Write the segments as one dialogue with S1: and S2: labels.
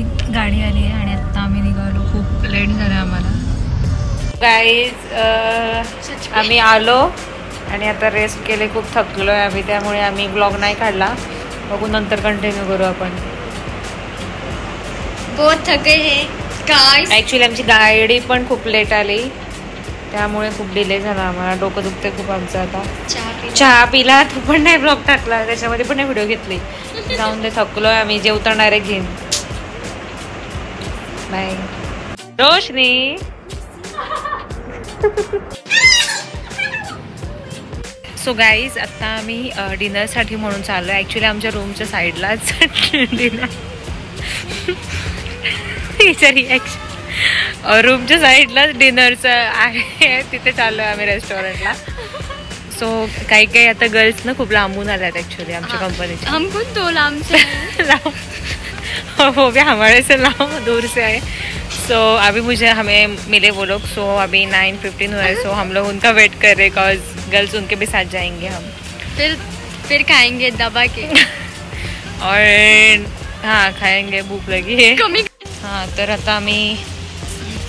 S1: आमची गाडी आली आहे आणि आता आम्ही निघालो. खूप लेट झालं आम्हाला. गाईज आम्ही आलो आणि आता रेस्ट केले. खूप थकलो आहे आम्ही, त्यामुळे आम्ही ब्लॉग नाही काढला. बघू नंतर कंटिन्यू करू आपण.
S2: बहुत थके हैं गाइस.
S1: ॲक्च्युली आमची गाडी पण खूप लेट आली, त्यामुळे खूप डिले झाला आम्हाला. डोकं दुखते खूप आमचं. आता चहा पिला, तो पण नाही ब्लॉग टाकला, त्याच्यामध्ये पण नाही व्हिडिओ घेतली. जाऊन दे, थकलो आम्ही. जेवता डायरेक्ट घेईन. बाय रोशनी. सो गाईज आता आम्ही डिनरसाठी म्हणून चाललो आहे. ॲक्च्युली आमच्या रूमच्या साईडलाच डिनर. रूमच्या साईडलाच डिनरचं आहे, तिथे चाललो आहे आम्ही रेस्टॉरंटला. सो काही काही आता गर्ल्स ना खूप लांबून आल्यात ॲक्च्युली आमच्या कंपनीचे.
S2: हम खुद दो लांब से
S1: वो भी हमारे से दूर से आए. सो अभी हमें मिले वो लोग. सो अभी 9:15 हुआ है. सो हम लोग उनका वेट कर रहे, बिकॉज गर्ल्स उनके भी साथ जाएंगे हम.
S2: फिर खाएंगे दबा के.
S1: और हाँ खाएंगे, भूक लगी है. हाँ तर आता आम्ही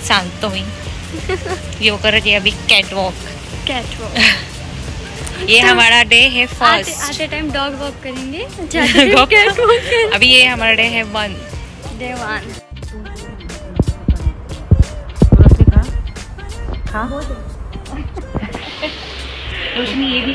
S1: सांगतो मी यो करत ये अभी कैटवॉक. ये हमारा डे है फर्स्ट.
S2: आते टाइम डॉग वॉक करेंगे.
S1: अभी ये हमारा डे है डे 1. हाँ रोशनी ये भी.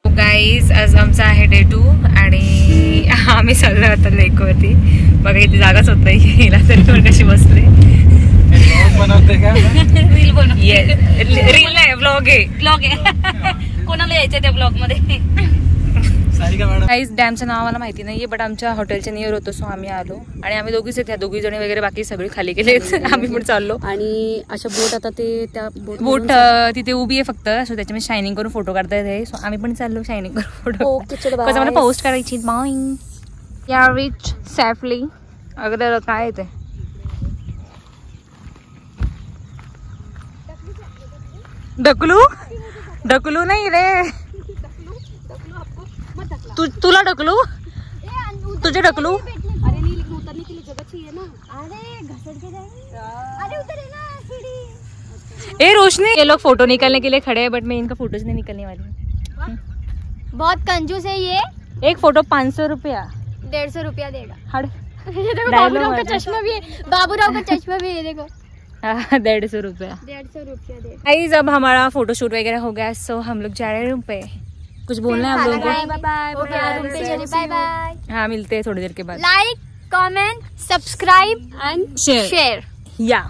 S1: गाईज आज आमचा आहे डे 2 आणि आम्ही चाललो आता लेकवरती. बघा इथे जागाच होत नाही हिला, तरी पण कशी बसले. रील नाही, ब्लॉग आहे.
S2: कोणाला यायचं त्या ब्लॉग मध्ये.
S1: गाईज डॅमचं नाव आम्हाला माहिती नाहीये, बट आमच्या हॉटेलच्या नियर होतो. सो आम्ही आलो आणि आम्ही दोघीच आहेत. ह्या दोघी जणी वगैरे बाकी सगळी खाली गेलेत. आम्ही पण चाललो.
S2: आणि अशा बोट आता ते त्या
S1: बोट तिथे उभी आहे फक्त. सो त्याच्यामध्ये शायनिंग करून फोटो काढता येते. सो आम्ही पण चाललो शायनिंग करून फोटो. कसं मला पोस्ट करायची. मॉर्निंग या रिच सेफली. अगदी काय येते ढकलू नाही रे. तुला ढकलू, तुझे ढकलू.
S2: अरे नहीं, लेकिन उतरने के लिए जगह चाहिए ना. अरे घसट के जाएंगे. अरे उतरे ना सीढ़ी.
S1: ए रोशनी, ये लोग फोटो निकालने के लिए खड़े हैं, बट मैं इनका फोटोज नहीं निकलने वाली.
S2: बहुत कंजूस है ये.
S1: एक फोटो 500 रुपया.
S2: 150 रुपया देगा.
S1: हट.
S2: ये देखो बाबूराव का चश्मा भी है. बाबूराव का चश्मा भी है, देखो.
S1: 150 रुपया.
S2: 150 रुपया दे.
S1: गाइस अब हमारा फोटोशूट वगैरह हो गया. सो हम लोग जा रहे हैं रूम पे. कुछ बोलना है आप लोगों को?
S2: Bye bye.
S1: हाँ मिलते हैं थोड़ी देर के बाद.
S2: Like, comment, subscribe and share.
S1: या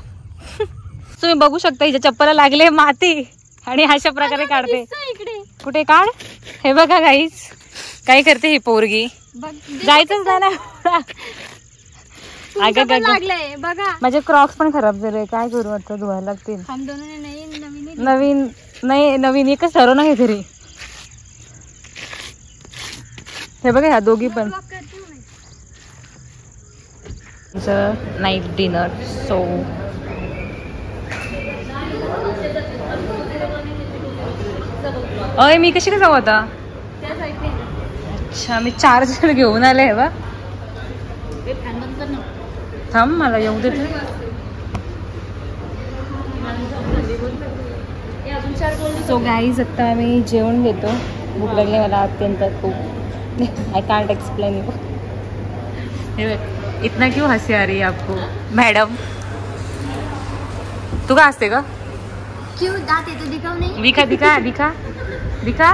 S1: तुम्ही बघू शकता हिच्या चप्पला लागले माती आणि अशा प्रकारे काढते. कुठे काढ. हे बघा गाईस काय करते ही पोरगी. जायचंच नाही.
S2: लागलंय बघा.
S1: माझे क्रॉक्स पण खराब झाले. काय करू आता, धुवायला लागतील.
S2: हम दोनों ने
S1: नवीन एकच ठरव ना काहीतरी. हे बघा ह्या दोघी पण. Night dinner. सो अय मी कशी काय जाऊ आता. अच्छा मी चार्जर घेऊन आले आहे बा. थांब मला येऊ देते. सो गाईज आता आम्ही जेवण घेतो. भूक लागली मला अत्यंत खूप. I can't explain you. इतना क्यों हंसी आ रही है आपको मैडम. तू का हंसते का.
S2: क्यों दांत है तो दिखाओ नहीं.
S1: दिखा.